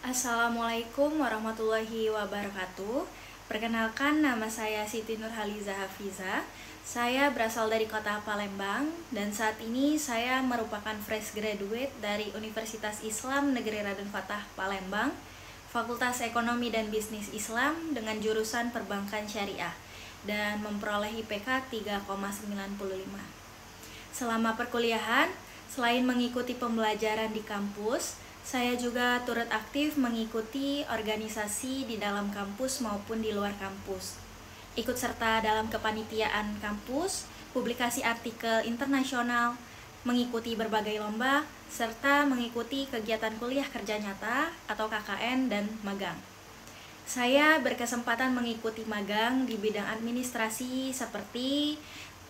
Assalamualaikum warahmatullahi wabarakatuh. Perkenalkan, nama saya Siti Nurhaliza Hafiza. Saya berasal dari kota Palembang dan saat ini saya merupakan fresh graduate dari Universitas Islam Negeri Raden Fatah Palembang, Fakultas Ekonomi dan Bisnis Islam dengan jurusan Perbankan Syariah dan memperoleh IPK 3,95. Selama perkuliahan, selain mengikuti pembelajaran di kampus, saya juga turut aktif mengikuti organisasi di dalam kampus maupun di luar kampus. Ikut serta dalam kepanitiaan kampus, publikasi artikel internasional, mengikuti berbagai lomba, serta mengikuti kegiatan kuliah kerja nyata atau KKN dan magang. Saya berkesempatan mengikuti magang di bidang administrasi seperti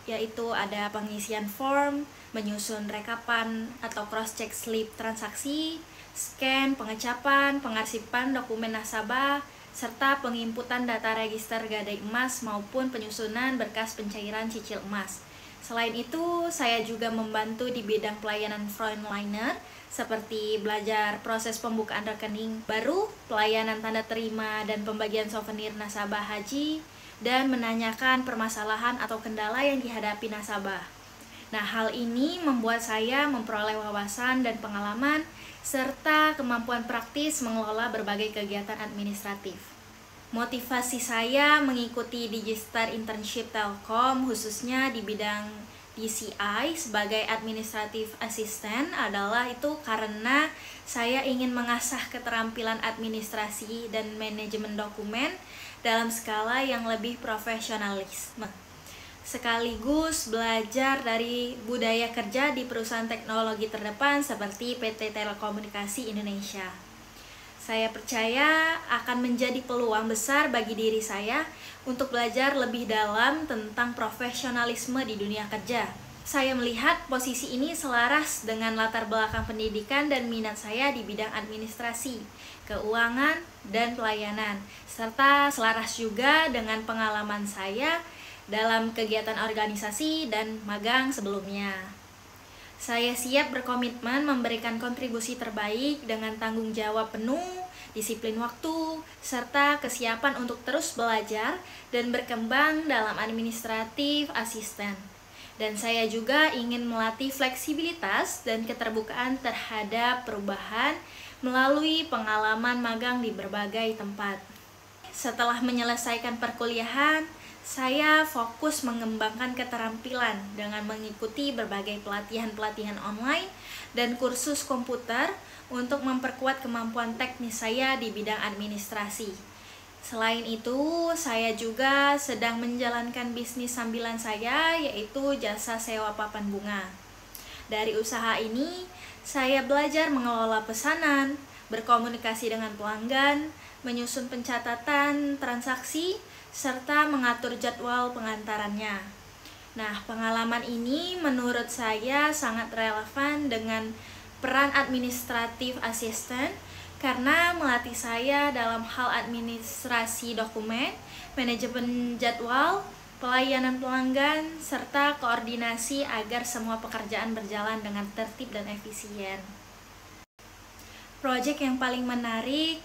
yaitu ada pengisian form, menyusun rekapan atau cross-check slip transaksi, scan, pengecapan, pengarsipan dokumen nasabah, serta penginputan data register gadai emas maupun penyusunan berkas pencairan cicil emas. Selain itu, saya juga membantu di bidang pelayanan frontliner seperti belajar proses pembukaan rekening baru, pelayanan tanda terima dan pembagian souvenir nasabah haji, dan menanyakan permasalahan atau kendala yang dihadapi nasabah. Nah, hal ini membuat saya memperoleh wawasan dan pengalaman serta kemampuan praktis mengelola berbagai kegiatan administratif. Motivasi saya mengikuti Digistar Internship Telkom khususnya di bidang DCI sebagai Administrative Assistant adalah itu karena saya ingin mengasah keterampilan administrasi dan manajemen dokumen dalam skala yang lebih profesionalisme, sekaligus belajar dari budaya kerja di perusahaan teknologi terdepan seperti PT Telekomunikasi Indonesia. Saya percaya akan menjadi peluang besar bagi diri saya untuk belajar lebih dalam tentang profesionalisme di dunia kerja. Saya melihat posisi ini selaras dengan latar belakang pendidikan dan minat saya di bidang administrasi, keuangan, dan pelayanan, serta selaras juga dengan pengalaman saya dalam kegiatan organisasi dan magang sebelumnya. Saya siap berkomitmen memberikan kontribusi terbaik dengan tanggung jawab penuh, disiplin waktu, serta kesiapan untuk terus belajar dan berkembang dalam administratif asisten. Dan saya juga ingin melatih fleksibilitas dan keterbukaan terhadap perubahan melalui pengalaman magang di berbagai tempat. Setelah menyelesaikan perkuliahan, saya fokus mengembangkan keterampilan dengan mengikuti berbagai pelatihan-pelatihan online dan kursus komputer untuk memperkuat kemampuan teknis saya di bidang administrasi. Selain itu, saya juga sedang menjalankan bisnis sambilan saya, yaitu jasa sewa papan bunga. Dari usaha ini, saya belajar mengelola pesanan, berkomunikasi dengan pelanggan, menyusun pencatatan transaksi, serta mengatur jadwal pengantarannya. Nah, pengalaman ini menurut saya sangat relevan dengan peran administratif asisten karena melatih saya dalam hal administrasi dokumen, manajemen jadwal, pelayanan pelanggan, serta koordinasi agar semua pekerjaan berjalan dengan tertib dan efisien. Proyek yang paling menarik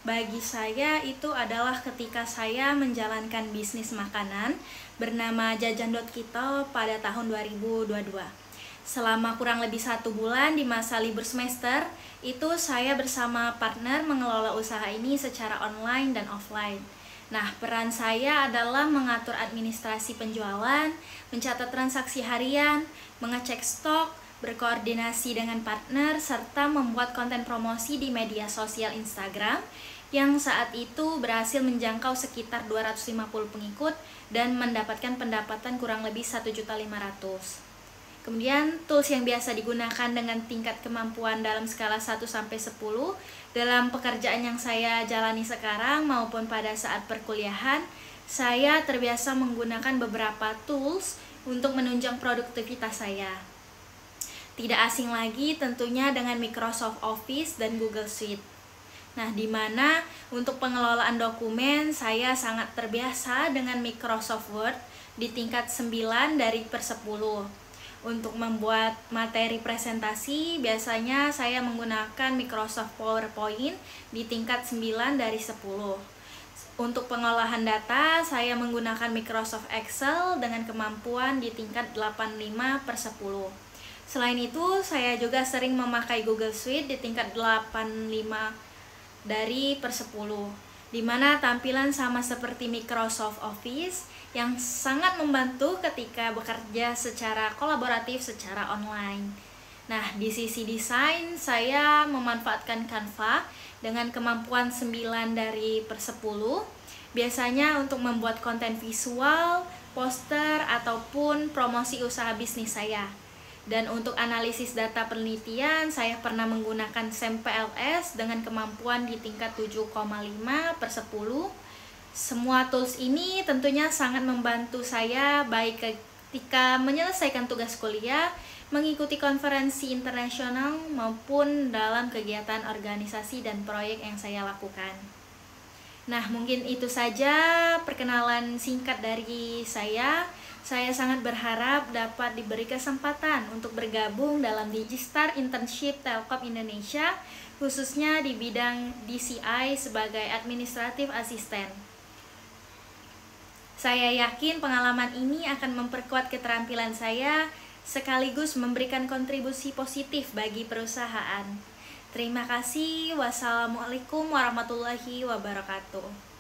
bagi saya itu adalah ketika saya menjalankan bisnis makanan bernama Jajan.Kito pada tahun 2022. Selama kurang lebih 1 bulan di masa libur semester, itu saya bersama partner mengelola usaha ini secara online dan offline. Nah, peran saya adalah mengatur administrasi penjualan, mencatat transaksi harian, mengecek stok, berkoordinasi dengan partner, serta membuat konten promosi di media sosial Instagram yang saat itu berhasil menjangkau sekitar 250 pengikut dan mendapatkan pendapatan kurang lebih 1.500.000. Kemudian tools yang biasa digunakan dengan tingkat kemampuan dalam skala 1-10 dalam pekerjaan yang saya jalani sekarang maupun pada saat perkuliahan, saya terbiasa menggunakan beberapa tools untuk menunjang produktivitas saya. Tidak asing lagi tentunya dengan Microsoft Office dan Google Suite. Nah, di mana untuk pengelolaan dokumen saya sangat terbiasa dengan Microsoft Word di tingkat 9/10. Untuk membuat materi presentasi, biasanya saya menggunakan Microsoft PowerPoint di tingkat 9 dari 10. Untuk pengolahan data, saya menggunakan Microsoft Excel dengan kemampuan di tingkat 85/10. Selain itu, saya juga sering memakai Google Suite di tingkat 85 dari per 10, di mana tampilan sama seperti Microsoft Office yang sangat membantu ketika bekerja secara kolaboratif secara online. Nah, di sisi desain, saya memanfaatkan Canva dengan kemampuan 9 dari per 10, biasanya untuk membuat konten visual, poster, ataupun promosi usaha bisnis saya. Dan untuk analisis data penelitian, saya pernah menggunakan SAM-PLS dengan kemampuan di tingkat 7,5/10. Semua tools ini tentunya sangat membantu saya baik ketika menyelesaikan tugas kuliah, mengikuti konferensi internasional, maupun dalam kegiatan organisasi dan proyek yang saya lakukan. Nah, mungkin itu saja perkenalan singkat dari saya. Saya sangat berharap dapat diberi kesempatan untuk bergabung dalam Digistar Internship Telkom Indonesia, khususnya di bidang DCI sebagai administratif asisten. Saya yakin pengalaman ini akan memperkuat keterampilan saya, sekaligus memberikan kontribusi positif bagi perusahaan. Terima kasih. Wassalamualaikum warahmatullahi wabarakatuh.